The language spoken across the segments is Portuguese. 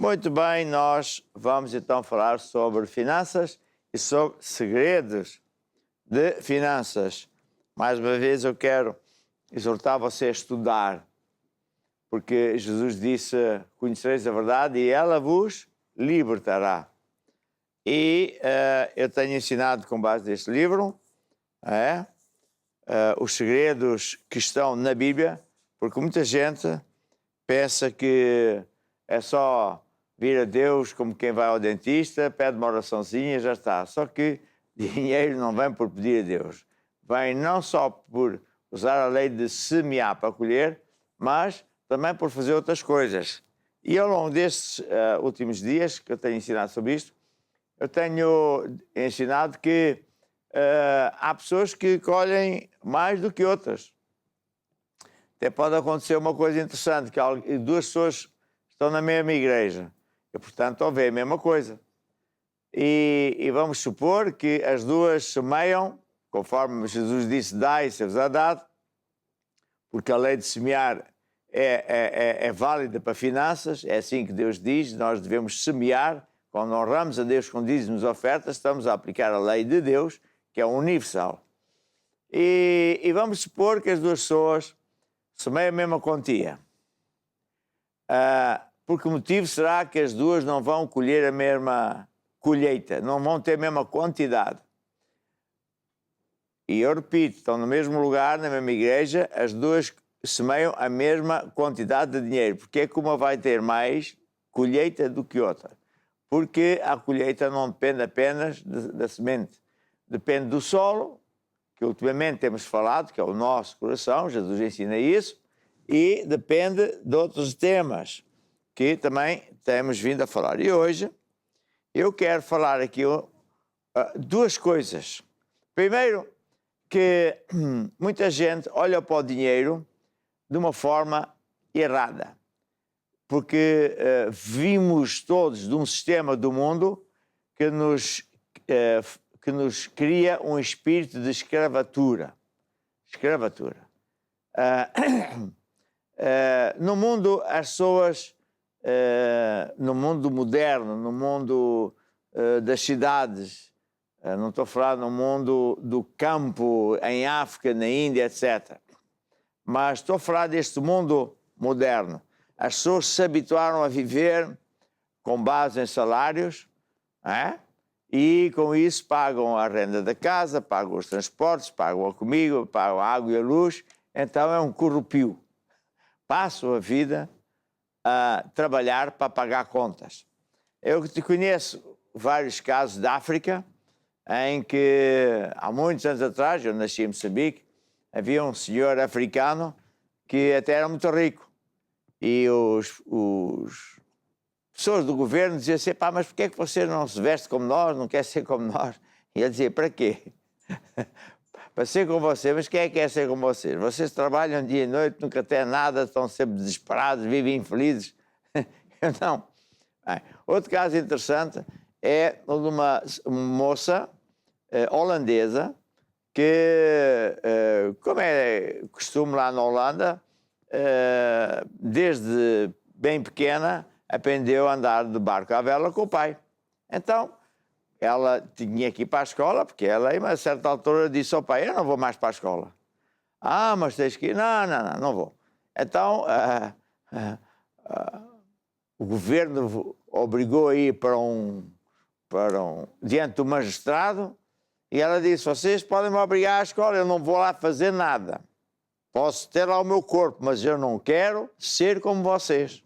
Muito bem, nós vamos então falar sobre finanças e sobre segredos de finanças. Mais uma vez eu quero exortar você a estudar, porque Jesus disse: conhecereis a verdade e ela vos libertará. E eu tenho ensinado com base neste livro os segredos que estão na Bíblia, porque muita gente pensa que é só vir a Deus como quem vai ao dentista, pede uma oraçãozinha e já está. Só que dinheiro não vem por pedir a Deus. Vem não só por usar a lei de semear para colher, mas também por fazer outras coisas. E ao longo destes últimos dias que eu tenho ensinado sobre isto, eu tenho ensinado que há pessoas que colhem mais do que outras. Até pode acontecer uma coisa interessante, que duas pessoas estão na mesma igreja e, portanto, ouvem a mesma coisa. E vamos supor que as duas semeiam, conforme Jesus disse: dai e ser-vos-á dado, porque a lei de semear é válida para finanças, é assim que Deus diz, nós devemos semear. Quando honramos a Deus com dízimos e ofertas, estamos a aplicar a lei de Deus, que é universal. E vamos supor que as duas pessoas semeiam a mesma quantia. Por que motivo será que as duas não vão colher a mesma colheita, não vão ter a mesma quantidade? E eu repito, estão no mesmo lugar, na mesma igreja, as duas semeiam a mesma quantidade de dinheiro. Porque é que uma vai ter mais colheita do que outra? Porque a colheita não depende apenas da semente, depende do solo, que ultimamente temos falado, que é o nosso coração, Jesus ensina isso, e depende de outros temas que também temos vindo a falar. E hoje eu quero falar aqui duas coisas. Primeiro, que muita gente olha para o dinheiro de uma forma errada, porque vimos todos de um sistema do mundo que nos cria um espírito de escravatura. No mundo, as pessoas, no mundo moderno, no mundo das cidades, não estou a falar no mundo do campo, em África, na Índia, etc. Mas estou a falar deste mundo moderno. As pessoas se habituaram a viver com base em salários, e com isso pagam a renda da casa, pagam os transportes, pagam a comida, pagam a água e a luz. Então é um corrupio. Passam a vida a trabalhar para pagar contas. Eu te conheço vários casos da África em que, há muitos anos atrás, eu nasci em Moçambique, havia um senhor africano que até era muito rico. E os pessoas do governo diziam assim: pá, mas porquê é que você não se veste como nós, não quer ser como nós? E ele dizia: para quê? Para ser como você. Mas quem é que quer ser como vocês? Vocês trabalham dia e noite, nunca têm nada, estão sempre desesperados, vivem infelizes. Eu não. Bem, outro caso interessante é de uma moça holandesa que, como é costume lá na Holanda, desde bem pequena aprendeu a andar de barco à vela com o pai. Então, ela tinha que ir para a escola, porque ela, a certa altura, disse ao pai: eu não vou mais para a escola. Ah, mas tens que ir. Não vou. Então, o governo obrigou a ir diante do magistrado, e ela disse: vocês podem me obrigar à escola, eu não vou lá fazer nada. Posso ter lá o meu corpo, mas eu não quero ser como vocês.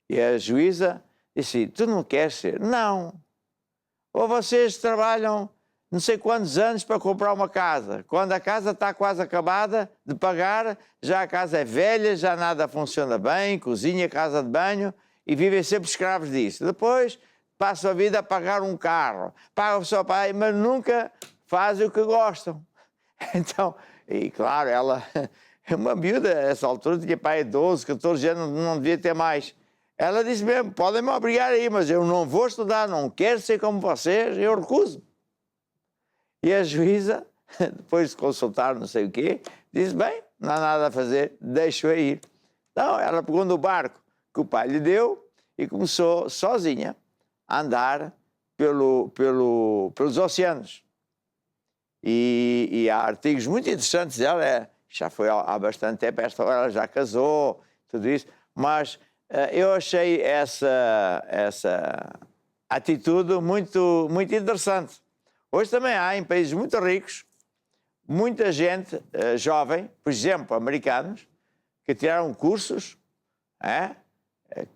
E a juíza disse: tu não queres ser? Não. Ou vocês trabalham não sei quantos anos para comprar uma casa. Quando a casa está quase acabada de pagar, já a casa é velha, já nada funciona bem, cozinha, casa de banho, e vivem sempre escravos disso. Depois passam a vida a pagar um carro, pagam o seu pai, mas nunca fazem o que gostam. Então, e claro, ela é uma miúda, a essa altura tinha pai 12, 14 anos, não devia ter mais. Ela disse mesmo: podem me obrigar a ir, mas eu não vou estudar, não quero ser como vocês, eu recuso. E a juíza, depois de consultar não sei o quê, disse: bem, não há nada a fazer, deixo-a ir. Então, ela pegou no barco que o pai lhe deu e começou sozinha a andar pelos oceanos. E há artigos muito interessantes dela, já foi há bastante tempo, esta hora ela já casou, tudo isso, mas eu achei essa atitude muito, muito interessante. Hoje também há, em países muito ricos, muita gente jovem, por exemplo, americanos, que tiraram cursos,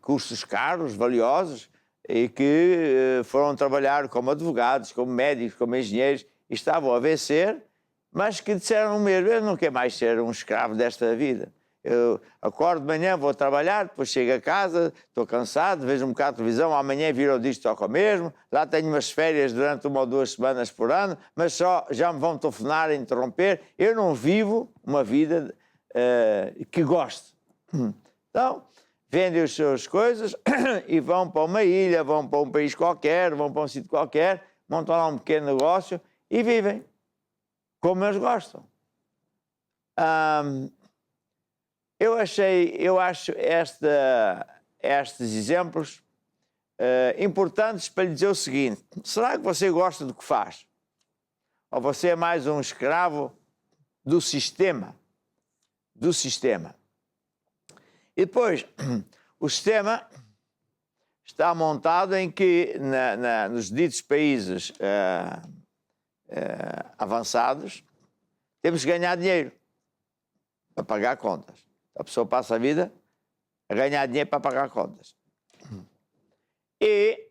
cursos caros, valiosos, e que foram trabalhar como advogados, como médicos, como engenheiros, e estavam a vencer, mas que disseram mesmo, eu não quero mais ser um escravo desta vida. Eu acordo de manhã, vou trabalhar, depois chego a casa, estou cansado, vejo um bocado de televisão, amanhã viro o disco, toco mesmo, lá tenho umas férias durante 1 ou 2 semanas por ano, mas só já me vão telefonar, interromper. Eu não vivo uma vida que gosto. Então, vendem as suas coisas e vão para uma ilha, vão para um país qualquer, vão para um sítio qualquer, montam lá um pequeno negócio e vivem como eles gostam. Eu acho estes exemplos importantes para lhe dizer o seguinte: será que você gosta do que faz? Ou você é mais um escravo do sistema? Do sistema. E depois, o sistema está montado em que, nos ditos países avançados, temos que ganhar dinheiro para pagar contas. A pessoa passa a vida a ganhar dinheiro para pagar contas. E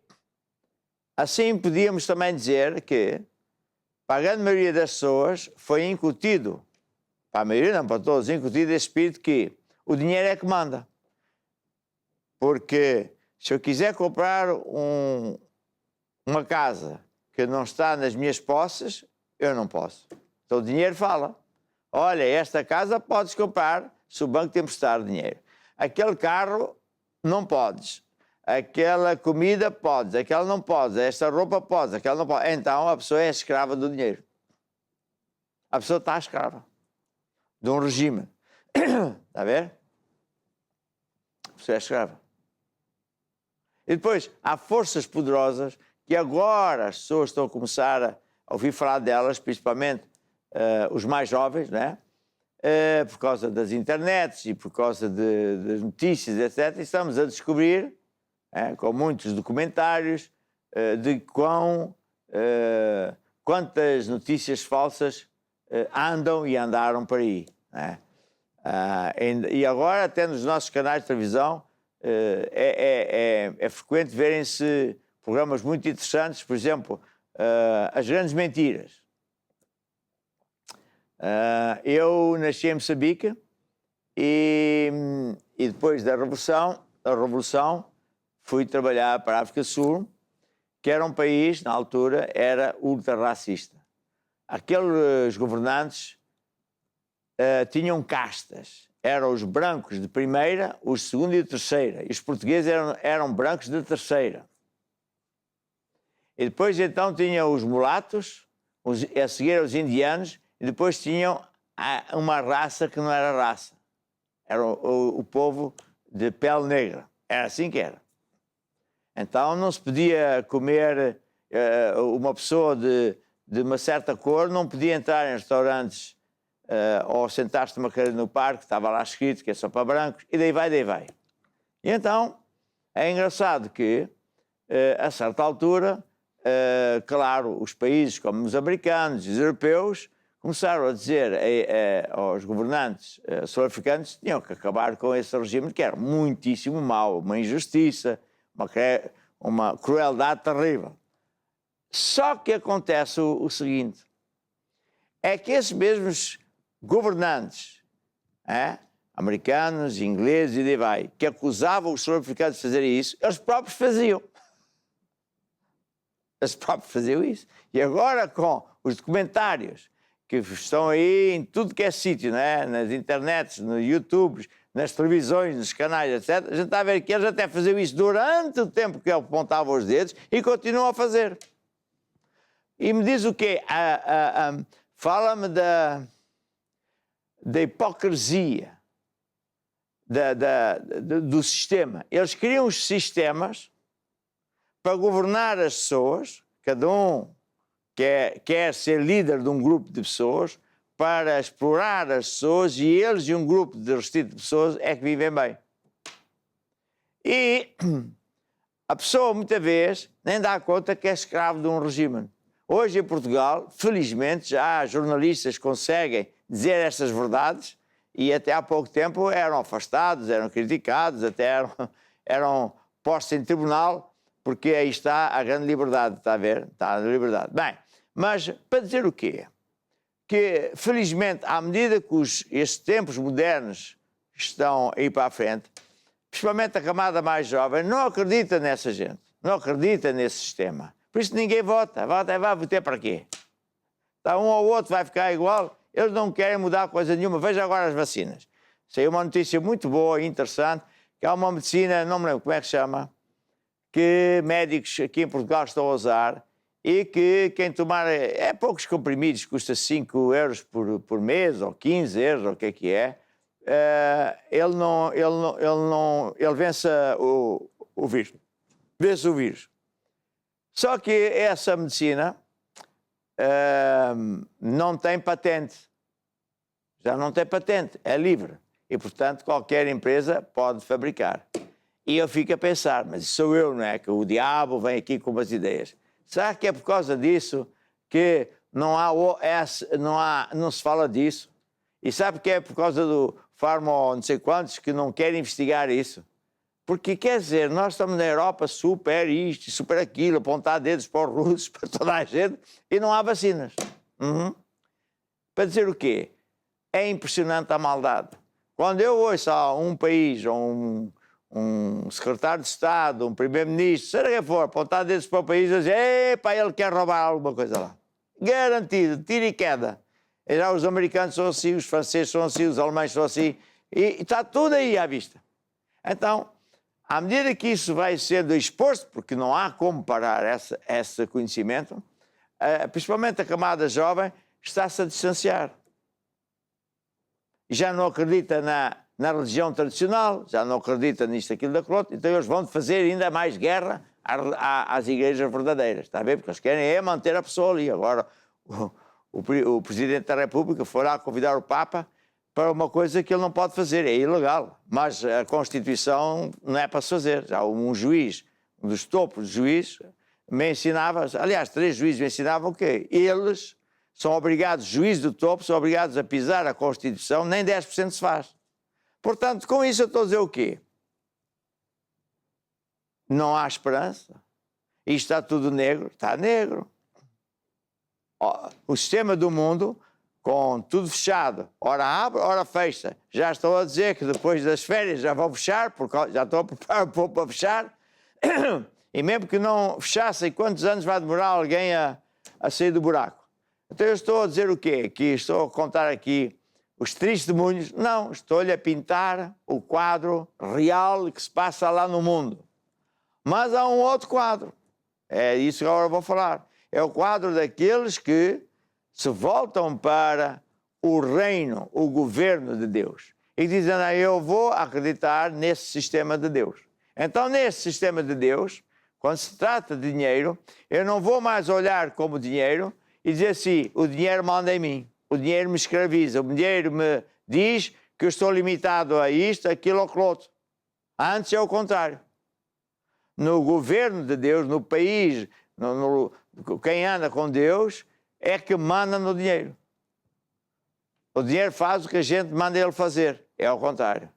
assim podíamos também dizer que, para a grande maioria das pessoas, foi incutido, para a maioria não, para todos, incutido esse espírito que o dinheiro é que manda. Porque se eu quiser comprar uma casa que não está nas minhas posses, eu não posso. Então o dinheiro fala. Olha, esta casa podes comprar se o banco te emprestar dinheiro. Aquele carro não podes. Aquela comida podes. Aquela não podes. Esta roupa podes. Aquela não pode. Então a pessoa é escrava do dinheiro. A pessoa está escrava de um regime. Está a ver? A pessoa é escrava. E depois há forças poderosas que agora as pessoas estão a começar a ouvir falar delas, principalmente os mais jovens, né? Por causa das internets e por causa das notícias, etc. E estamos a descobrir, com muitos documentários, de quantas notícias falsas andam e andaram por aí. Né? E agora, até nos nossos canais de televisão, é frequente verem-se programas muito interessantes, por exemplo, As Grandes Mentiras. Eu nasci em Moçambique e depois da Revolução fui trabalhar para a África do Sul, que era um país, na altura, era ultra-racista. Aqueles governantes tinham castas. Eram os brancos de primeira, os de segunda e de terceira. E os portugueses eram brancos de terceira. E depois, então, tinham os mulatos, a seguir os indianos, e depois tinham uma raça que não era raça. Era o povo de pele negra. Era assim que era. Então não se podia comer, uma pessoa de uma certa cor não podia entrar em restaurantes ou sentar-se numa cadeira no parque, estava lá escrito que é só para brancos, e daí vai. E então é engraçado que, a certa altura, claro, os países como os americanos e os europeus começaram a dizer aos governantes sul-africanos que tinham que acabar com esse regime que era muitíssimo mau, uma injustiça, uma crueldade terrível. Só que acontece o seguinte, é que esses mesmos governantes, americanos, ingleses e daí vai, que acusavam os sul-africanos de fazerem isso, eles próprios faziam. Eles próprios faziam isso. E agora com os documentários que estão aí em tudo que é sítio, nas internets, no YouTube, nas televisões, nos canais, etc. A gente está a ver que eles até faziam isso durante o tempo que apontavam os dedos e continuam a fazer. E me diz o quê? Fala-me da hipocrisia do sistema. Eles criam os sistemas para governar as pessoas, cada um quer ser líder de um grupo de pessoas, para explorar as pessoas, e eles e um grupo de restrito de pessoas é que vivem bem. E a pessoa, muitas vezes, nem dá conta que é escravo de um regime. Hoje, em Portugal, felizmente, já jornalistas conseguem dizer estas verdades, e até há pouco tempo eram afastados, eram criticados, até eram postos em tribunal, porque aí está a grande liberdade, está a ver? Está a liberdade. Bem, mas para dizer o quê? Que, felizmente, à medida que estes tempos modernos estão a ir para a frente, principalmente a camada mais jovem, não acredita nessa gente, não acredita nesse sistema. Por isso ninguém vota. Vai votar para quê? Então, um ou outro vai ficar igual. Eles não querem mudar coisa nenhuma. Veja agora as vacinas. Saiu uma notícia muito boa e interessante, que há uma medicina, não me lembro como é que se chama, que médicos aqui em Portugal estão a usar, e que quem tomar poucos comprimidos, custa 5 euros por mês, ou 15 euros, ou o que é, ele vence o vírus. Vence o vírus. Só que essa medicina não tem patente. Já não tem patente, é livre. E, portanto, qualquer empresa pode fabricar. E eu fico a pensar, mas sou eu, não é? Que o diabo vem aqui com umas ideias. Será que é por causa disso que não se fala disso? E sabe que é por causa do farmo não sei quantos que não querem investigar isso? Porque, quer dizer, nós estamos na Europa, super isto, super aquilo, apontar dedos para os russos, para toda a gente, e não há vacinas. Para dizer o quê? É impressionante a maldade. Quando eu ouço a um país, ou um secretário de Estado, um primeiro-ministro, seja quem for, apontar dedos para o país e dizer: epá, ele quer roubar alguma coisa lá. Garantido, tiro e queda. E já os americanos são assim, os franceses são assim, os alemães são assim, e está tudo aí à vista. Então, à medida que isso vai sendo exposto, porque não há como parar esse conhecimento, principalmente a camada jovem está-se a distanciar. Já não acredita na religião tradicional, já não acredita nisto, aquilo, daquilo outro, então eles vão fazer ainda mais guerra às igrejas verdadeiras, está a ver? Porque eles querem manter a pessoa ali. Agora, o Presidente da República foi lá convidar o Papa para uma coisa que ele não pode fazer, é ilegal. Mas a Constituição não é para se fazer. Já um juiz, um dos topos de juízes, me ensinava, aliás, 3 juízes me ensinavam que eles são obrigados, juízes do topo, são obrigados a pisar a Constituição, nem 10% se faz. Portanto, com isso eu estou a dizer o quê? Não há esperança. Isto está tudo negro. Está negro. O sistema do mundo, com tudo fechado, ora abre, ora fecha. Já estou a dizer que depois das férias já vão fechar, porque já estou a preparar um pouco para fechar. E mesmo que não fechassem, quantos anos vai demorar alguém a sair do buraco? Então eu estou a dizer o quê? Que estou a contar aqui os testemunhos. Não, estou-lhe a pintar o quadro real que se passa lá no mundo. Mas há um outro quadro. É isso que agora vou falar. É o quadro daqueles que se voltam para o reino, o governo de Deus. E dizem: eu vou acreditar nesse sistema de Deus. Então, nesse sistema de Deus, quando se trata de dinheiro, eu não vou mais olhar como dinheiro e dizer assim: o dinheiro manda em mim, o dinheiro me escraviza, o dinheiro me diz que eu estou limitado a isto, aquilo ou aquilo outro. Antes é o contrário. No governo de Deus, no país, quem anda com Deus é que manda no dinheiro. O dinheiro faz o que a gente manda ele fazer. É ao contrário.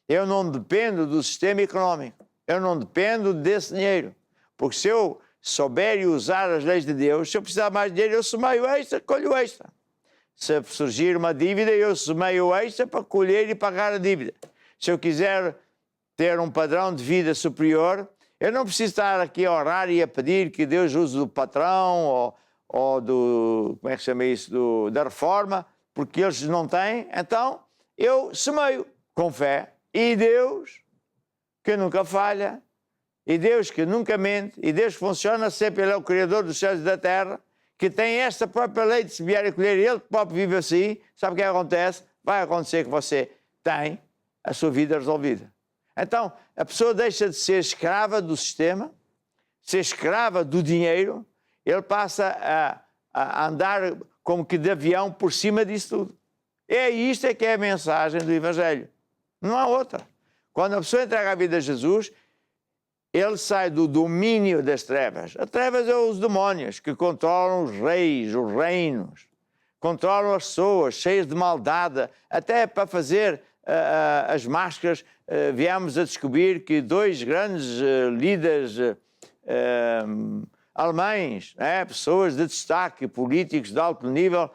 Eu não dependo do sistema económico. Eu não dependo desse dinheiro. Porque se eu souber e usar as leis de Deus, se eu precisar mais de dinheiro, eu semeio extra, colho extra. Se surgir uma dívida, eu semeio extra para colher e pagar a dívida. Se eu quiser ter um padrão de vida superior, eu não preciso estar aqui a orar e a pedir que Deus use do patrão ou do, como é que se chama isso, da reforma, porque eles não têm. Então, eu semeio com fé. E Deus, que nunca falha, e Deus que nunca mente, e Deus que funciona sempre, Ele é o Criador dos céus e da terra, que tem esta própria lei de semear e colher, Ele próprio vive assim. Sabe o que acontece? Vai acontecer que você tem a sua vida resolvida. Então, a pessoa deixa de ser escrava do sistema, ser escrava do dinheiro, ele passa a andar como que de avião por cima disso tudo. Isto é que é a mensagem do Evangelho. Não há outra. Quando a pessoa entrega a vida a Jesus, ele sai do domínio das trevas. As trevas são os demónios que controlam os reis, os reinos, controlam as pessoas cheias de maldade, até para fazer as máscaras. Viemos a descobrir que dois grandes líderes alemães, pessoas de destaque, políticos de alto nível,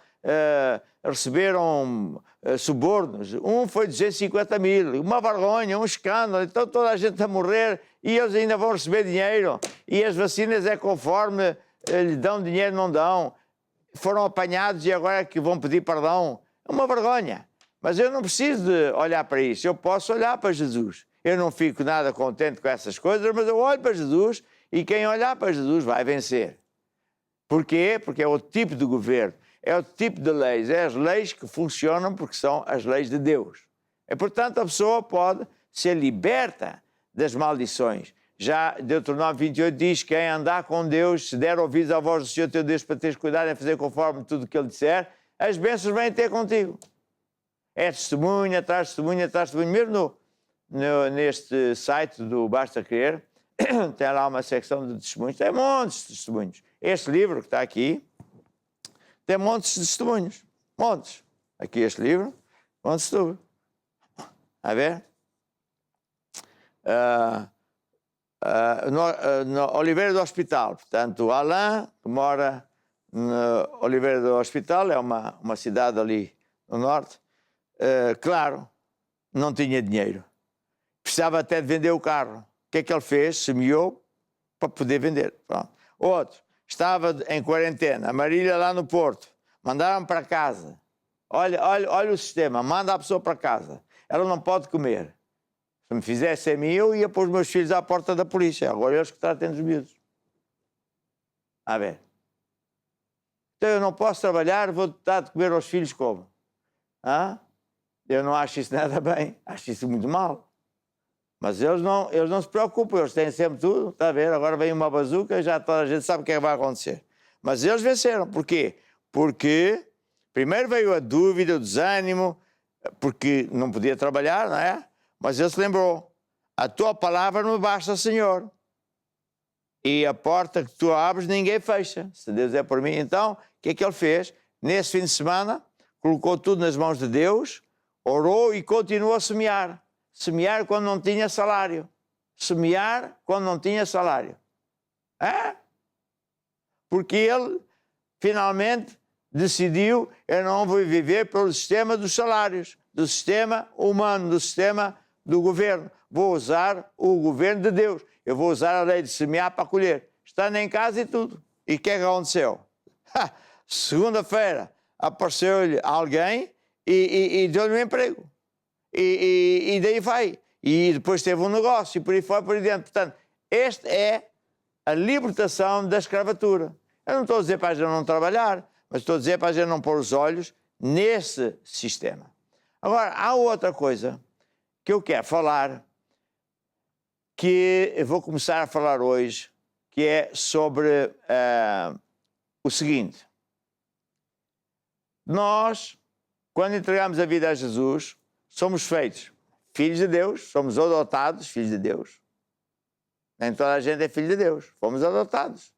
receberam subornos. Um foi 250 mil, uma vergonha, um escândalo. Então toda a gente a morrer e eles ainda vão receber dinheiro. E as vacinas é conforme lhe dão dinheiro, não dão. Foram apanhados e agora é que vão pedir perdão. É uma vergonha. Mas eu não preciso de olhar para isso. Eu posso olhar para Jesus. Eu não fico nada contente com essas coisas, mas eu olho para Jesus e quem olhar para Jesus vai vencer. Porquê? Porque é o tipo de governo, é o tipo de leis, é as leis que funcionam porque são as leis de Deus. E, portanto, a pessoa pode ser liberta das maldições. Já Deuteronômio 28 diz: quem andar com Deus, se der ouvidos à voz do Senhor teu Deus para teres cuidado em fazer conforme tudo o que Ele disser, as bênçãos vêm ter contigo. É testemunho, atrás de testemunho, atrás de testemunho. Mesmo neste site do Basta Crer, tem lá uma secção de testemunhos, tem montes de testemunhos. Este livro que está aqui tem montes de testemunhos, montes. Aqui este livro, montes de testemunhos. A ver? No Oliveira do Hospital, portanto, Alain, que mora no Oliveira do Hospital, é uma cidade ali no norte. Claro, não tinha dinheiro. Precisava até de vender o carro. O que é que ele fez? Semeou para poder vender. Pronto. Outro, estava em quarentena, a Marília lá no Porto. Mandaram para casa. Olha o sistema, manda a pessoa para casa. Ela não pode comer. Se me fizesse a mim, eu ia pôr os meus filhos à porta da polícia. Agora eles que tratem dos miúdos. A ver. Então eu não posso trabalhar, vou dar de comer aos filhos como? Eu não acho isso nada bem, acho isso muito mal. Mas eles não se preocupam, eles têm sempre tudo, está a ver? Agora vem uma bazuca e já toda a gente sabe o que é que vai acontecer. Mas eles venceram, porquê? Porque primeiro veio a dúvida, o desânimo, porque não podia trabalhar, não é? Mas ele se lembrou, a tua palavra não basta, Senhor. E a porta que tu abres, ninguém fecha. Se Deus é por mim, então, o que é que ele fez? Nesse fim de semana, colocou tudo nas mãos de Deus, orou e continuou a semear. Semear quando não tinha salário. Semear quando não tinha salário. Porque ele, finalmente, decidiu, eu não vou viver pelo sistema dos salários, do sistema humano, do sistema do governo. Vou usar o governo de Deus. Eu vou usar a lei de semear para colher. Estando em casa e tudo. E o que é que aconteceu? Segunda-feira apareceu-lhe alguém e deu-lhe um emprego. E daí vai. E depois teve um negócio e por aí fora, por aí dentro. Portanto, esta é a libertação da escravatura. Eu não estou a dizer para a gente não trabalhar, mas estou a dizer para a gente não pôr os olhos nesse sistema. Agora, há outra coisa que eu quero falar, que eu vou começar a falar hoje, que é sobre o seguinte. Nós, quando entregamos a vida a Jesus, somos feitos filhos de Deus, somos adotados filhos de Deus. Nem toda a gente é filho de Deus, fomos adotados.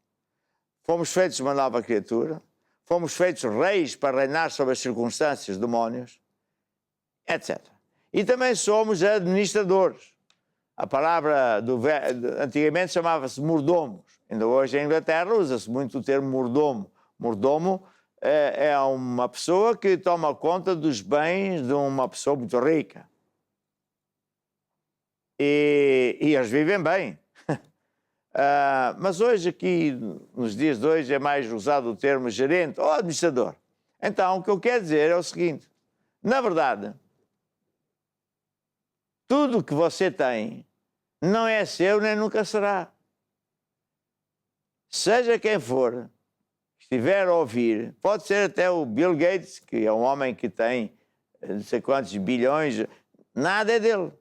Fomos feitos uma nova criatura, fomos feitos reis para reinar sobre as circunstâncias, demónios, etc. E também somos administradores. A palavra antigamente chamava-se mordomos. Ainda hoje em Inglaterra usa-se muito o termo mordomo. Mordomo é uma pessoa que toma conta dos bens de uma pessoa muito rica. E eles vivem bem. Mas hoje aqui, nos dias de hoje, é mais usado o termo gerente ou administrador. Então, o que eu quero dizer é o seguinte. Na verdade, tudo que você tem não é seu nem nunca será. Seja quem for, estiver a ouvir, pode ser até o Bill Gates, que é um homem que tem não sei quantos bilhões, Nada é dele.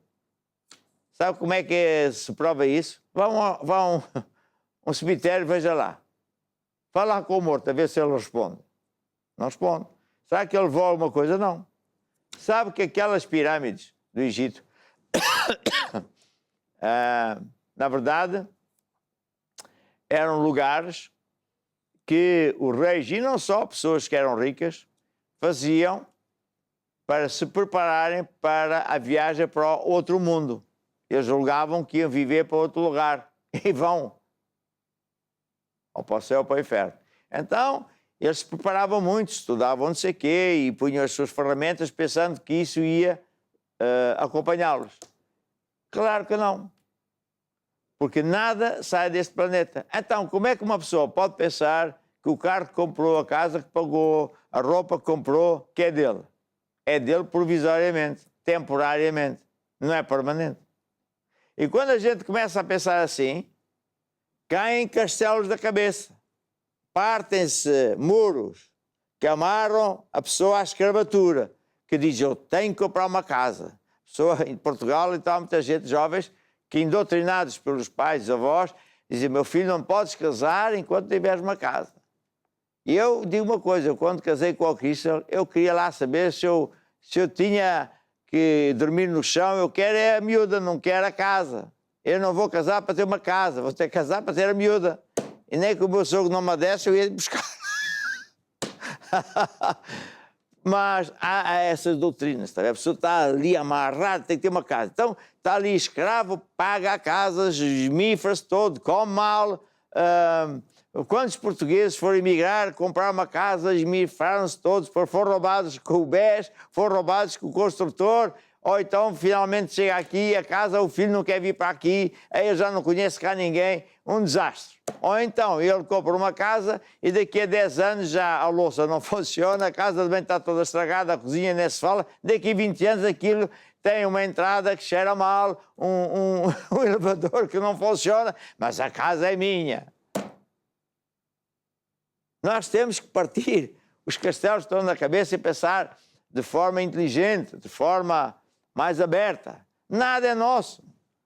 Sabe como é que se prova isso? Vá a um cemitério, veja lá. Fala com o morto, a ver se ele responde. Não responde. Será que ele levou alguma coisa? Não. Sabe que aquelas pirâmides do Egito, na verdade, eram lugares que os reis, e não só pessoas que eram ricas, faziam para se prepararem para a viagem para o outro mundo. Eles julgavam que iam viver para outro lugar e vão ou para o céu ou para o inferno. Então, eles se preparavam muito, estudavam não sei o quê e punham as suas ferramentas pensando que isso ia acompanhá-los. Claro que não. Porque nada sai deste planeta. Então, como é que uma pessoa pode pensar que o carro que comprou, a casa que pagou, a roupa que comprou, que é dele? É dele provisoriamente, temporariamente, não é permanente. E quando a gente começa a pensar assim, caem castelos da cabeça, partem-se muros que amarram a pessoa à escravatura, que diz, eu tenho que comprar uma casa. A pessoa em Portugal, então, há muita gente, jovens, que indoutrinados pelos pais e avós, dizem, meu filho, não podes casar enquanto tiveres uma casa. E eu digo uma coisa, eu, quando casei com o Cristo, eu queria lá saber se eu tinha que dormir no chão, eu quero é a miúda, não quero a casa. Eu não vou casar para ter uma casa, vou ter que casar para ter a miúda. E nem que o meu sogro não me desse, eu ia buscar. Mas há essas doutrinas, tá? A pessoa está ali amarrada, tem que ter uma casa. Então, está ali escravo, paga a casa, esmifra-se todo, come mal. Quantos portugueses foram emigrar, comprar uma casa, esmifraram-se todos, foram roubados com o BES, foram roubados com o construtor, ou então finalmente chega aqui, a casa, o filho não quer vir para aqui, aí ele já não conhece cá ninguém, um desastre. Ou então ele compra uma casa e daqui a 10 anos já a louça não funciona, a casa também está toda estragada, a cozinha nem se fala, daqui a 20 anos aquilo tem uma entrada que cheira mal, um elevador que não funciona, mas a casa é minha. Nós temos que partir os castelos que estão na cabeça e pensar de forma inteligente, de forma mais aberta. Nada é nosso.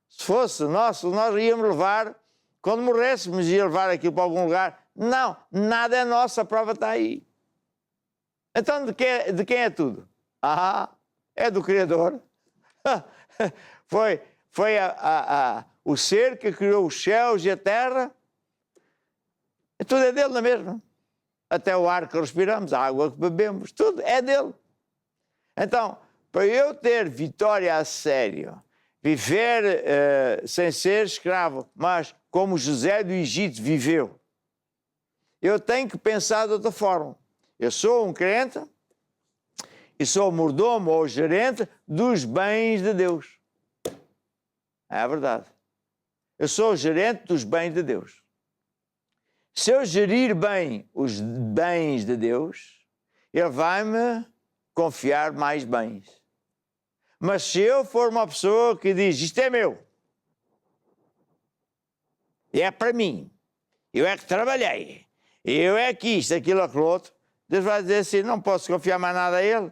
Se fosse nosso, nós íamos levar, quando morrêssemos, ia levar aquilo para algum lugar. Não, nada é nosso, a prova está aí. Então, de quem é tudo? É do Criador. Foi o ser que criou os céus e a terra. Tudo é dele, não é mesmo? Até o ar que respiramos, a água que bebemos, tudo é dele. Então, para eu ter vitória a sério, viver sem ser escravo, mas como José do Egito viveu, eu tenho que pensar de outra forma. Eu sou um crente e sou mordomo ou gerente dos bens de Deus. É a verdade. Eu sou gerente dos bens de Deus. Se eu gerir bem os bens de Deus, Ele vai-me confiar mais bens. Mas se eu for uma pessoa que diz, isto é meu, é para mim, eu é que trabalhei, eu é que isto, aquilo, aquilo outro, Deus vai dizer assim, não posso confiar mais nada a Ele.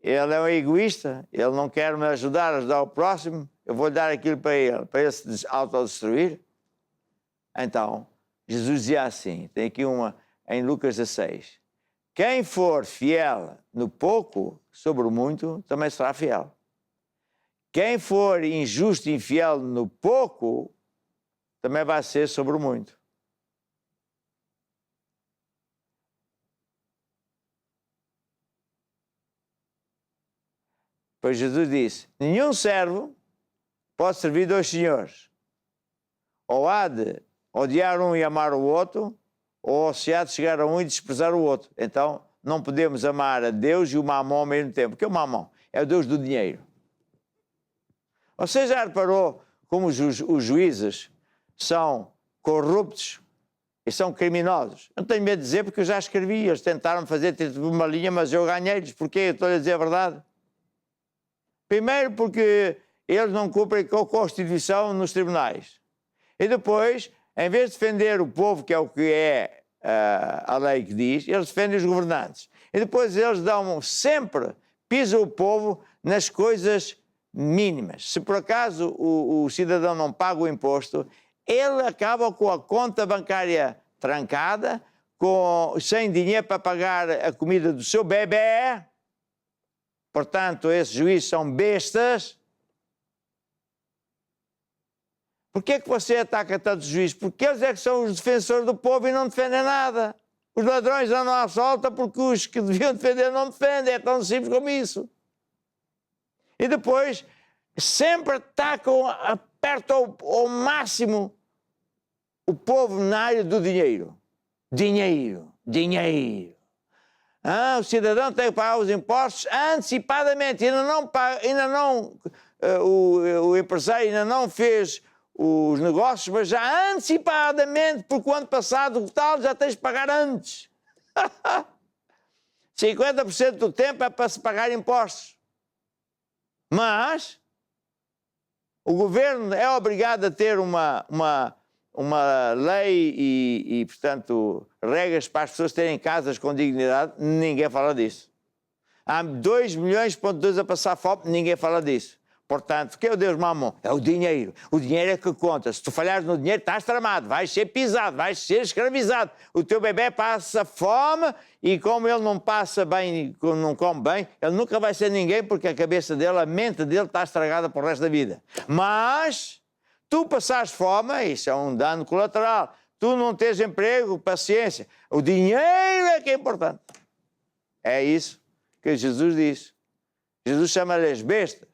Ele é um egoísta, Ele não quer me ajudar o próximo, eu vou dar aquilo para ele se autodestruir. Então, Jesus dizia assim, tem aqui uma em Lucas 16, quem for fiel no pouco, sobre o muito, também será fiel. Quem for injusto e infiel no pouco, também vai ser sobre o muito. Pois Jesus disse, nenhum servo pode servir dois senhores. Ou há de odiar um e amar o outro, ou se há de chegar a um e desprezar o outro. Então, não podemos amar a Deus e o mamão ao mesmo tempo. Porque o mamão é o Deus do dinheiro. Você já reparou como os juízes são corruptos e são criminosos? Eu não tenho medo de dizer porque eu já escrevi. Eles tentaram fazer uma linha, mas eu ganhei-lhes. Porquê? Eu estou a dizer a verdade. Primeiro porque eles não cumprem com a Constituição nos tribunais. E depois, em vez de defender o povo, que é o que é a lei que diz, eles defendem os governantes. E depois eles dão sempre, pisam o povo nas coisas mínimas. Se por acaso o cidadão não paga o imposto, ele acaba com a conta bancária trancada, sem dinheiro para pagar a comida do seu bebê. Portanto, esses juízes são bestas. Por que você ataca tantos juízes? Porque eles é que são os defensores do povo e não defendem nada. Os ladrões andam à solta porque os que deviam defender não defendem. É tão simples como isso. E depois, sempre atacam, apertam ao máximo o povo na área do dinheiro. Dinheiro, dinheiro. O cidadão tem que pagar os impostos antecipadamente. O empresário ainda não fez os negócios, mas já antecipadamente, porque o ano passado o tal já tens de pagar antes. 50% do tempo é para se pagar impostos. Mas o governo é obrigado a ter uma lei e, portanto, regras para as pessoas terem casas com dignidade. Ninguém fala disso. Há 2,2 milhões a passar fome, ninguém fala disso. Portanto, o que é o Deus mamão? É o dinheiro. O dinheiro é que conta. Se tu falhares no dinheiro, estás tramado, vais ser pisado, vais ser escravizado. O teu bebê passa fome e como ele não passa bem, não come bem, ele nunca vai ser ninguém porque a cabeça dele, a mente dele está estragada para o resto da vida. Mas tu passares fome, isso é um dano colateral. Tu não tens emprego, paciência. O dinheiro é que é importante. É isso que Jesus diz. Jesus chama-lhes bestas.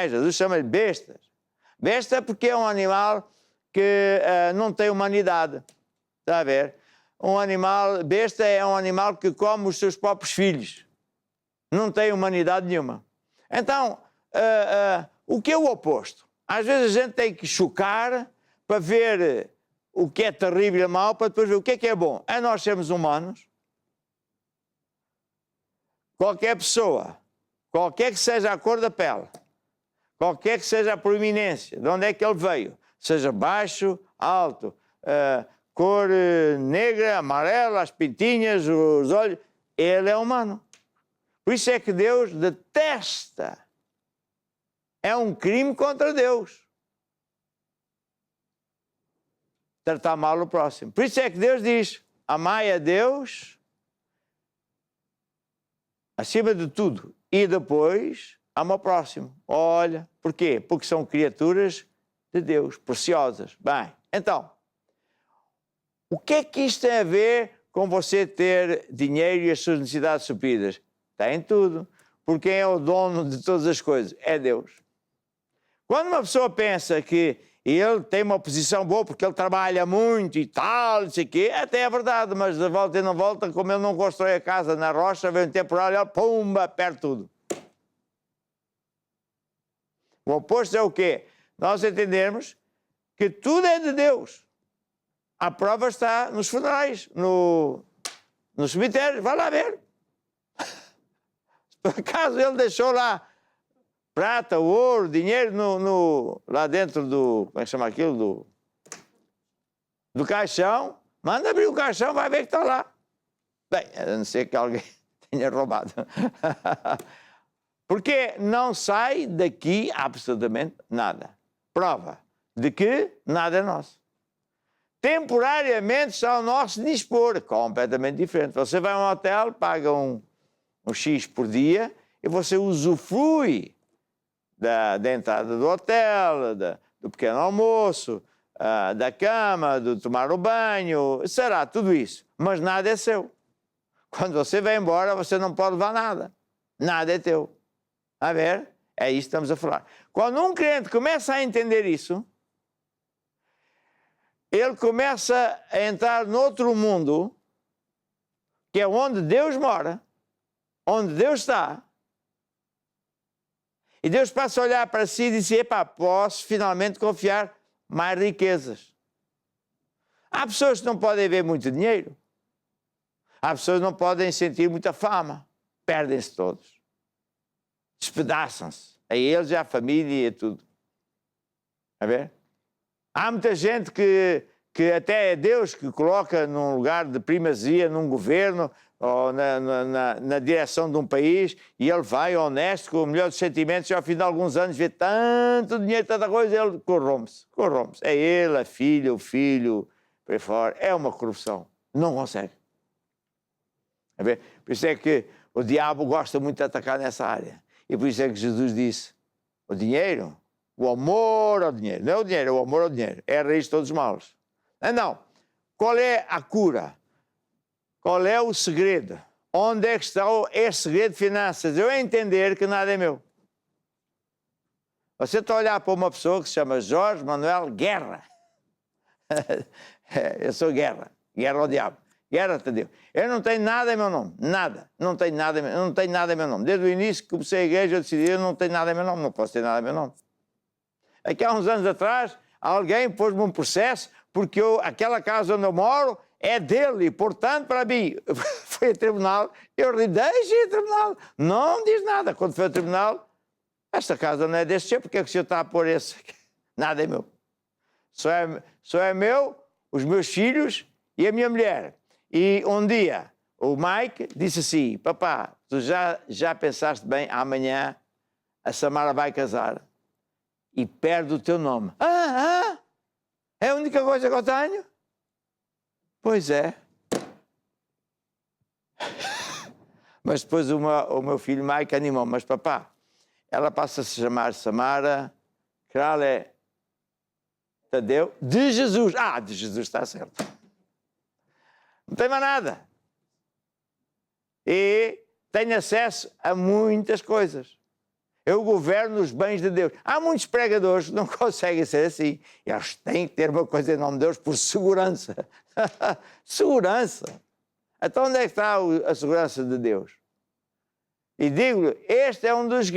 Jesus chama-lhe bestas. Besta porque é um animal que não tem humanidade. Está a ver? Besta é um animal que come os seus próprios filhos. Não tem humanidade nenhuma. Então, o que é o oposto? Às vezes a gente tem que chocar para ver o que é terrível e mau, para depois ver o que é bom. É nós sermos humanos. Qualquer pessoa, qualquer que seja a cor da pele, qualquer que seja a proeminência, de onde é que ele veio, seja baixo, alto, cor negra, amarela, as pintinhas, os olhos, ele é humano. Por isso é que Deus detesta. É um crime contra Deus tratar mal o próximo. Por isso é que Deus diz, amai a Deus acima de tudo e depois ama o próximo. Olha, porquê? Porque são criaturas de Deus, preciosas. Bem, então, o que é que isto tem a ver com você ter dinheiro e as suas necessidades supridas? Tem tudo. Porque quem é o dono de todas as coisas? É Deus. Quando uma pessoa pensa que ele tem uma posição boa porque ele trabalha muito e tal, não sei o quê, até é verdade, mas de volta e não volta, como ele não constrói a casa na rocha, vem um temporal e ele, pumba, perde tudo. O oposto é o quê? Nós entendermos que tudo é de Deus. A prova está nos funerais, no cemitério, vai lá ver. Por acaso ele deixou lá prata, ouro, dinheiro lá dentro do... Como é que chama aquilo? Do caixão. Manda abrir o caixão, vai ver que está lá. Bem, a não ser que alguém tenha roubado. Porque não sai daqui absolutamente nada. Prova de que nada é nosso. Temporariamente está ao nosso dispor, completamente diferente. Você vai a um hotel, paga um X por dia e você usufrui da entrada do hotel, do pequeno almoço, da cama, do tomar o banho, será tudo isso. Mas nada é seu. Quando você vai embora, você não pode levar nada. Nada é teu. A ver? É isso que estamos a falar. Quando um crente começa a entender isso, ele começa a entrar noutro mundo, que é onde Deus mora, onde Deus está, e Deus passa a olhar para si e diz, epá, posso finalmente confiar mais riquezas. Há pessoas que não podem ver muito dinheiro. Há pessoas que não podem sentir muita fama. Perdem-se todos. Despedaçam-se. A eles e à família e a tudo. A ver? Há muita gente que até é Deus que coloca num lugar de primazia, num governo, ou na direção de um país, e ele vai honesto, com o melhor dos sentimentos, e ao fim de alguns anos vê tanto dinheiro, tanta coisa, ele corrompe-se. É ele, a filha, o filho, por aí fora. É uma corrupção. Não consegue. Por isso é que o diabo gosta muito de atacar nessa área. E por isso é que Jesus disse, o dinheiro, o amor ao dinheiro, não é o dinheiro, é o amor ao dinheiro, é a raiz de todos os males. Então, qual é a cura? Qual é o segredo? Onde é que está esse segredo de finanças? Eu entender que nada é meu. Você está a olhar para uma pessoa que se chama Jorge Manuel Guerra. Eu sou Guerra. Guerra ao diabo. Guerra a Deus. Eu não tenho nada em meu nome. Nada. Não tenho nada em meu nome. Desde o início que comecei a igreja, eu decidi, eu não tenho nada em meu nome. Não posso ter nada em meu nome. Aqui há uns anos atrás, alguém pôs-me um processo porque aquela casa onde eu moro é dele, portanto, para mim, foi a tribunal, eu deixei a tribunal, não diz nada. Quando foi ao tribunal, esta casa não é deste tipo, porque é que o senhor está a pôr esse? Nada é meu. Só é meu, os meus filhos e a minha mulher. E um dia, o Mike disse assim, papá, tu já pensaste bem, amanhã a Samara vai casar e perde o teu nome. É a única coisa que eu tenho? Pois é. Mas depois o meu filho Mike animou, mas papá, ela passa a se chamar Samara Krale Tadeu de Jesus. De Jesus está certo. Não tem mais nada. E tenho acesso a muitas coisas. Eu governo os bens de Deus. Há muitos pregadores que não conseguem ser assim. Eles têm que ter uma coisa em nome de Deus por segurança. Segurança. Então onde é que está a segurança de Deus? E digo-lhe, este é um dos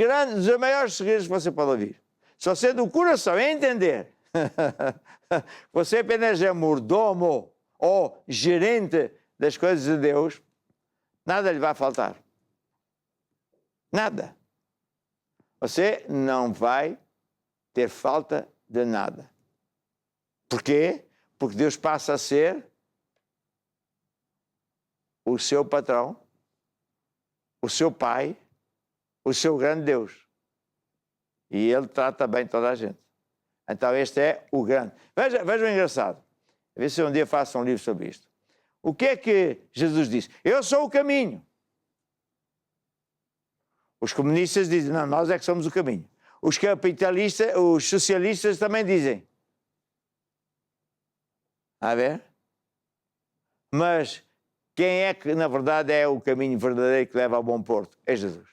maiores segredos que você pode ouvir. Se você do coração entender, você apenas é mordomo ou gerente das coisas de Deus, nada lhe vai faltar. Nada. Você não vai ter falta de nada. Porquê? Porque Deus passa a ser o seu patrão, o seu pai, o seu grande Deus. E Ele trata bem toda a gente. Então este é o grande. Veja o engraçado. A ver se um dia faço um livro sobre isto. O que é que Jesus disse? Eu sou o caminho. Os comunistas dizem, não, nós é que somos o caminho. Os capitalistas, os socialistas também dizem. A ver? Mas quem é que, na verdade, é o caminho verdadeiro que leva ao bom porto? É Jesus.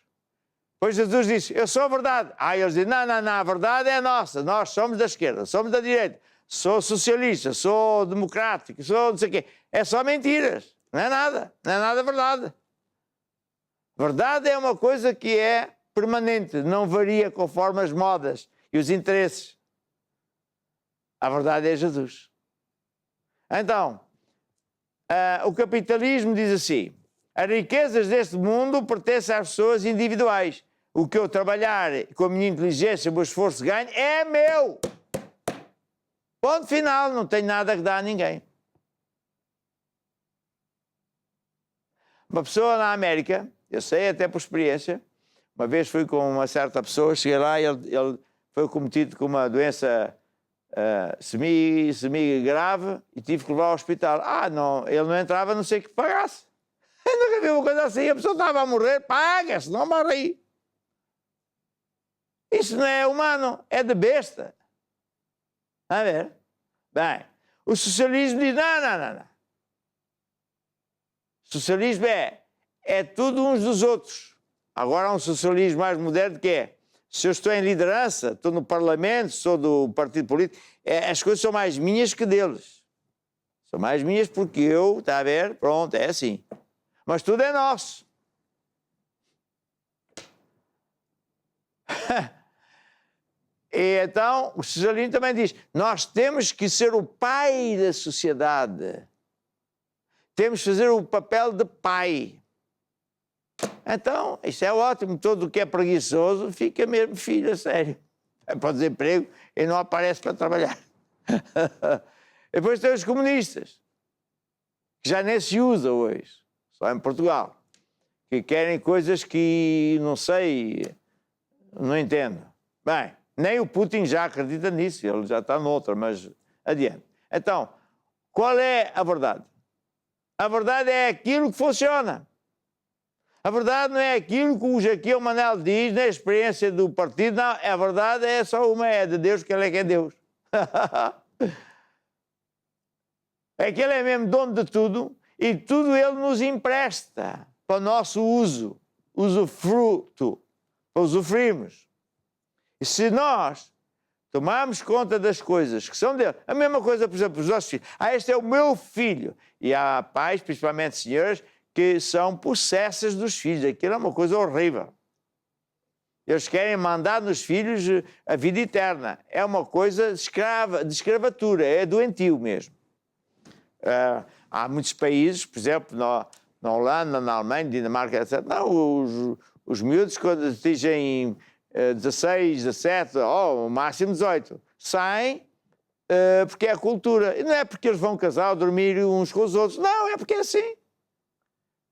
Pois Jesus disse, eu sou a verdade. Eles dizem, não, a verdade é nossa. Nós somos da esquerda, somos da direita. Sou socialista, sou democrático, sou não sei o quê. É só mentiras. Não é nada verdade. Verdade é uma coisa que é permanente, não varia conforme as modas e os interesses. A verdade é Jesus. Então, o capitalismo diz assim, as riquezas deste mundo pertencem às pessoas individuais. O que eu trabalhar com a minha inteligência, o meu esforço de ganho, é meu. Ponto final, não tenho nada que dar a ninguém. Uma pessoa na América, eu sei até por experiência, uma vez fui com uma certa pessoa, cheguei lá e ele foi cometido com uma doença semi-grave e tive que levar ao hospital. Não, ele não entrava a não ser que pagasse. Eu nunca vi uma coisa assim, a pessoa estava a morrer, paga, senão morre aí. Isso não é humano, é de besta. A ver? Bem, o socialismo diz, não. O socialismo é tudo uns dos outros. Agora há um socialismo mais moderno que é, se eu estou em liderança, estou no Parlamento, sou do partido político, as coisas são mais minhas que deles. São mais minhas porque eu, está a ver, pronto, é assim. Mas tudo é nosso. E então, o socialismo também diz, nós temos que ser o pai da sociedade. Temos que fazer o papel de pai. Então, isso é ótimo. Todo o que é preguiçoso fica mesmo filho, a sério. Vai para o desemprego e não aparece para trabalhar. Depois tem os comunistas, que já nem se usa hoje. só em Portugal, que querem coisas que não sei, não entendo. Bem, nem o Putin já acredita nisso, ele já está noutra, mas adiante. Então, qual é a verdade? A verdade é aquilo que funciona. A verdade não é aquilo que o Jaqueu Manel diz na experiência do partido, não, a verdade é só uma, é de Deus, que ele é que é Deus. É que ele é mesmo dono de tudo e tudo ele nos empresta para o nosso uso, usufruto, para usufruirmos. E se nós tomarmos conta das coisas que são dele, a mesma coisa, por exemplo, os nossos filhos. Este é o meu filho. E há pais, principalmente senhoras, que são possessas dos filhos. Aquilo é uma coisa horrível. Eles querem mandar nos filhos a vida eterna. É uma coisa de escravatura, é doentio mesmo. Há muitos países, por exemplo, na Holanda, na Alemanha, Dinamarca, etc. Não, os miúdos, quando atingem 16, 17, ou máximo 18, saem porque é a cultura. E não é porque eles vão casar ou dormir uns com os outros. Não, é porque é assim.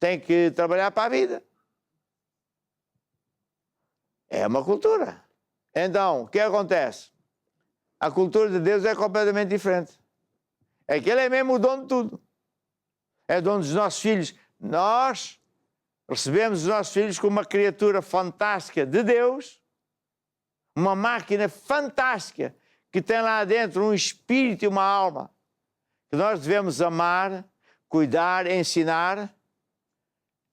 Tem que trabalhar para a vida. É uma cultura. Então, o que acontece? A cultura de Deus é completamente diferente. É que Ele é mesmo o dono de tudo. É dono dos nossos filhos. Nós recebemos os nossos filhos como uma criatura fantástica de Deus, uma máquina fantástica que tem lá dentro um espírito e uma alma que nós devemos amar, cuidar, ensinar.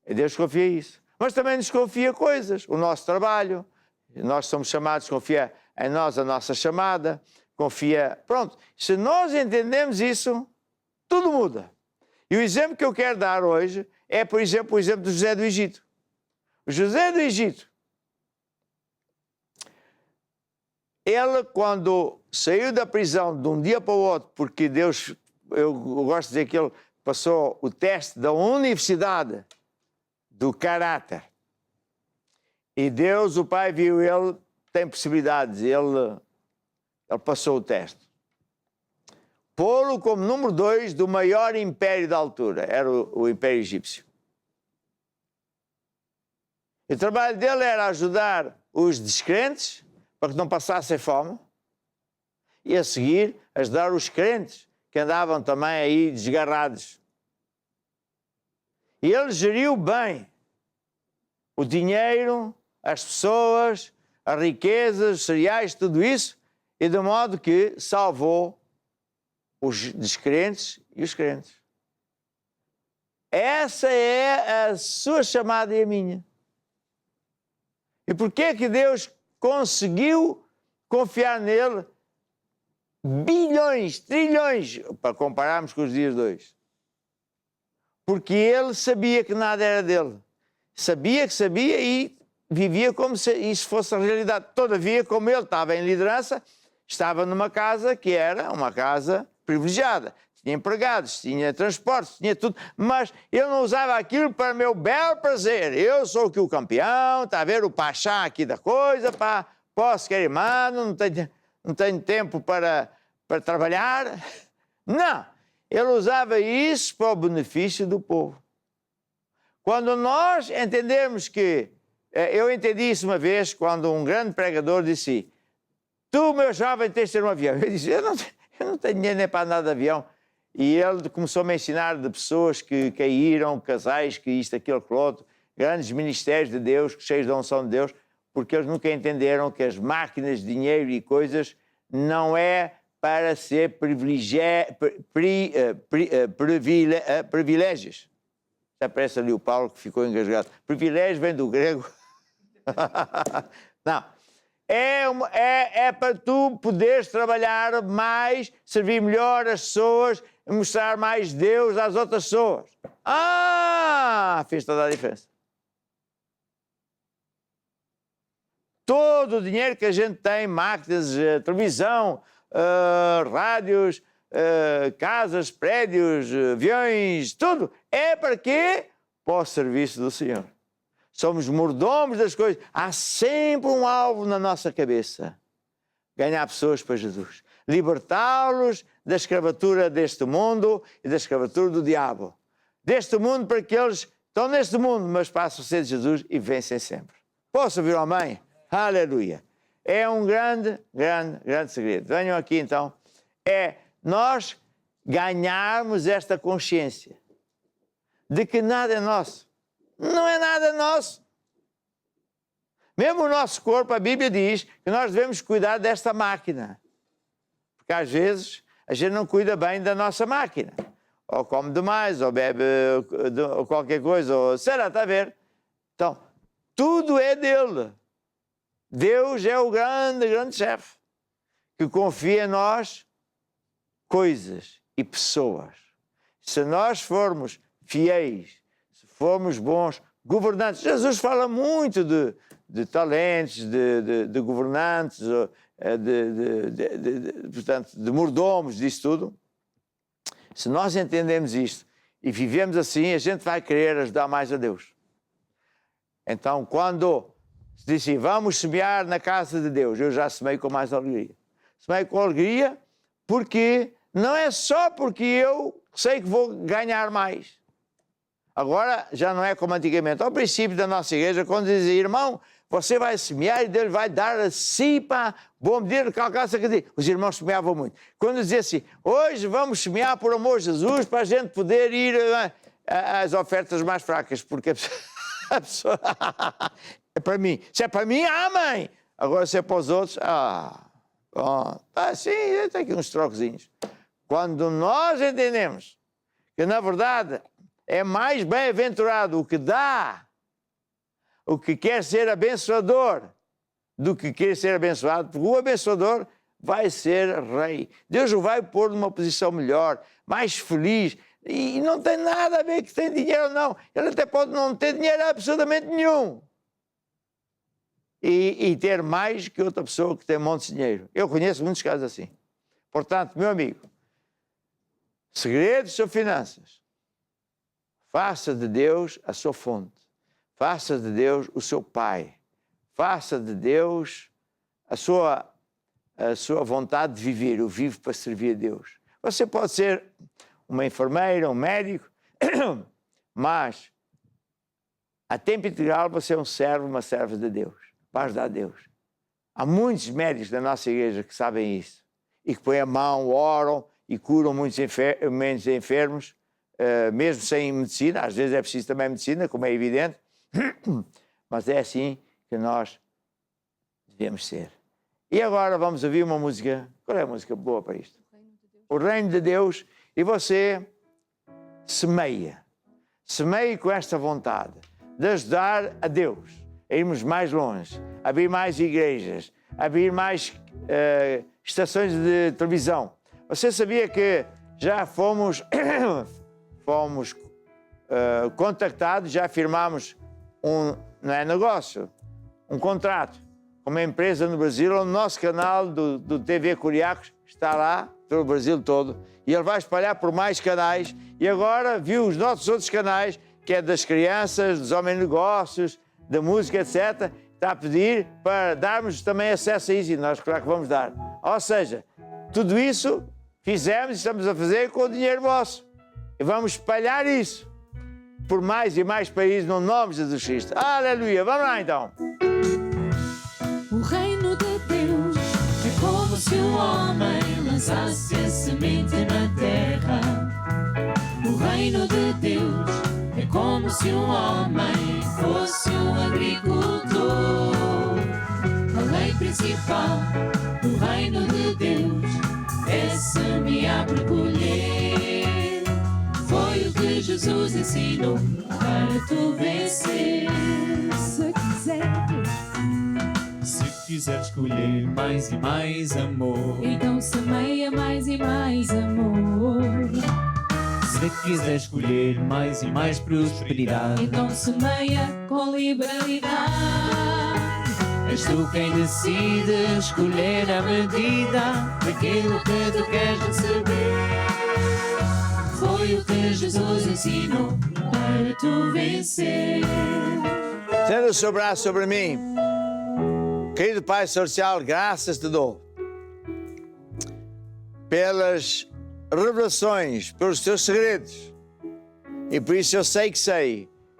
E Deus confia isso. Mas também nos confia coisas, o nosso trabalho. Nós somos chamados, confia em nós a nossa chamada, confia... Pronto, se nós entendemos isso, tudo muda. E o exemplo que eu quero dar hoje é, por exemplo, o exemplo do José do Egito. O José do Egito, ele, quando saiu da prisão de um dia para o outro, porque Deus, eu gosto de dizer que ele passou o teste da universidade do caráter. E Deus, o Pai, viu ele, tem possibilidades, ele passou o teste. Pô-lo como número 2 do maior império da altura, era o Império Egípcio. E o trabalho dele era ajudar os descrentes para que não passassem fome e a seguir ajudar os crentes que andavam também aí desgarrados. E ele geriu bem o dinheiro, as pessoas, as riquezas, os cereais, tudo isso, e de modo que salvou os descrentes e os crentes. Essa é a sua chamada e a minha. E porquê que Deus conseguiu confiar nele bilhões, trilhões, para compararmos com os dias de hoje? Porque ele sabia que nada era dele. Sabia que sabia e vivia como se isso fosse a realidade. Todavia, como ele estava em liderança, estava numa casa que era uma casa privilegiada. Tinha empregados, tinha transportes, tinha tudo, mas eu não usava aquilo para meu belo prazer. Eu sou aqui o campeão, está a ver o pachá aqui da coisa, pá, posso querer mano, não tenho tempo para trabalhar. Não, ele usava isso para o benefício do povo. Quando nós entendemos que, eu entendi isso uma vez, quando um grande pregador disse: tu, meu jovem, tens de ter um avião. Eu disse: eu não tenho dinheiro nem para andar de avião. E ele começou-me a ensinar de pessoas que caíram, casais, que isto, aquilo, aquilo outro, grandes ministérios de Deus, cheios da unção de Deus, porque eles nunca entenderam que as máquinas de dinheiro e coisas não é para ser privilégios. Já parece ali o Paulo que ficou engasgado. Privilégio vem do grego. Não. É para tu poderes trabalhar mais, servir melhor as pessoas, mostrar mais Deus às outras pessoas. Fez toda a diferença. Todo o dinheiro que a gente tem, máquinas, televisão, rádios, casas, prédios, aviões, tudo, é para quê? Para o serviço do Senhor. Somos mordomos das coisas. Há sempre um alvo na nossa cabeça. Ganhar pessoas para Jesus. Libertá-los da escravatura deste mundo e da escravatura do diabo. Deste mundo para que eles estão neste mundo, mas passam a ser de Jesus e vencem sempre. Posso ouvir um amém? Aleluia. É um grande, grande, grande segredo. Venham aqui então. É nós ganharmos esta consciência de que nada é nosso. Não é nada nosso. Mesmo o nosso corpo, a Bíblia diz que nós devemos cuidar desta máquina. Porque às vezes a gente não cuida bem da nossa máquina. Ou come demais, ou bebe ou qualquer coisa, ou será, está a ver? Então, tudo é dele. Deus é o grande, grande chefe que confia em nós coisas e pessoas. Se nós formos fiéis, se formos bons governantes, Jesus fala muito de talentos, de governantes, portanto, de mordomos, disso tudo. Se nós entendemos isto e vivemos assim, a gente vai querer ajudar mais a Deus. Então, quando se diz assim, vamos semear na casa de Deus, eu já semeio com mais alegria. Semeio com alegria porque não é só porque eu sei que vou ganhar mais. Agora já não é como antigamente. Ao princípio da nossa igreja, quando dizia, irmão, você vai semear e Deus vai dar assim, pá, boa medida, calcaça, os irmãos semeavam muito. Quando dizia assim, hoje vamos semear por amor de Jesus para a gente poder ir às ofertas mais fracas, porque a pessoa é para mim. Se é para mim, amém. Agora se é para os outros, bom, sim, eu tenho aqui uns trocozinhos. Quando nós entendemos que na verdade é mais bem-aventurado o que dá, o que quer ser abençoador, do que quer ser abençoado, porque o abençoador vai ser rei. Deus o vai pôr numa posição melhor, mais feliz, e não tem nada a ver que tem dinheiro ou não. Ele até pode não ter dinheiro absolutamente nenhum. E ter mais que outra pessoa que tem um monte de dinheiro. Eu conheço muitos casos assim. Portanto, meu amigo, segredos sobre finanças. Faça de Deus a sua fonte. Faça de Deus o seu Pai. Faça de Deus a sua vontade de viver. Eu vivo para servir a Deus. Você pode ser uma enfermeira, um médico, mas a tempo integral você é um servo, uma serva de Deus. Para ajudar a Deus. Há muitos médicos da nossa igreja que sabem isso. E que põem a mão, oram e curam muitos enfermos, mesmo sem medicina. Às vezes é preciso também medicina, como é evidente. Mas é assim que nós devemos ser. E agora vamos ouvir uma música. Qual é a música boa para isto? O Reino de Deus. E você semeia. Semeie com esta vontade de ajudar a Deus a irmos mais longe, a abrir mais igrejas, a abrir mais estações de televisão. Você sabia que já fomos contactados, já firmámos não é negócio, um contrato com uma empresa no Brasil, onde o nosso canal do TV Curiacos está lá, pelo Brasil todo, e ele vai espalhar por mais canais, e agora viu os nossos outros canais, que é das crianças, dos homens de negócios, da música, etc., está a pedir para darmos também acesso a isso, e nós, claro que vamos dar. Ou seja, tudo isso fizemos e estamos a fazer com o dinheiro vosso. E vamos espalhar isso por mais e mais países no nome de Jesus Cristo. Aleluia! Vamos lá então! O reino de Deus é como se um homem lançasse a semente na terra. O reino de Deus é como se um homem fosse um agricultor. A lei principal do reino de Deus é semear para colher. Foi o que Jesus ensinou para tu vencer. Se quiseres colher mais e mais amor, então semeia mais e mais amor. Se quiseres colher mais e mais prosperidade, então semeia com liberalidade. És tu quem decide escolher a medida daquilo que tu queres receber. Foi o que Jesus ensinou para tu vencer. Tendo o seu braço sobre mim, querido Pai Celestial, graças te dou pelas revelações, pelos teus segredos. E por isso eu sei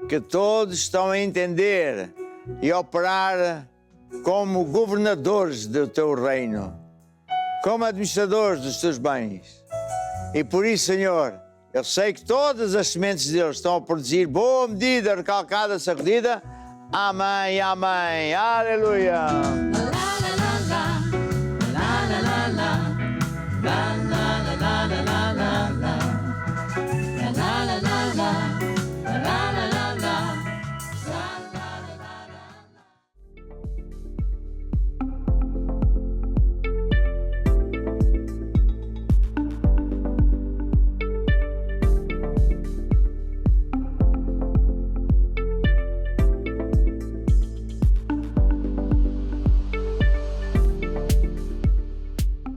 que todos estão a entender e a operar como governadores do teu reino, como administradores dos teus bens. E por isso, Senhor, eu sei que todas as sementes deles estão a produzir boa medida, recalcada, sacudida. Amém, amém, aleluia.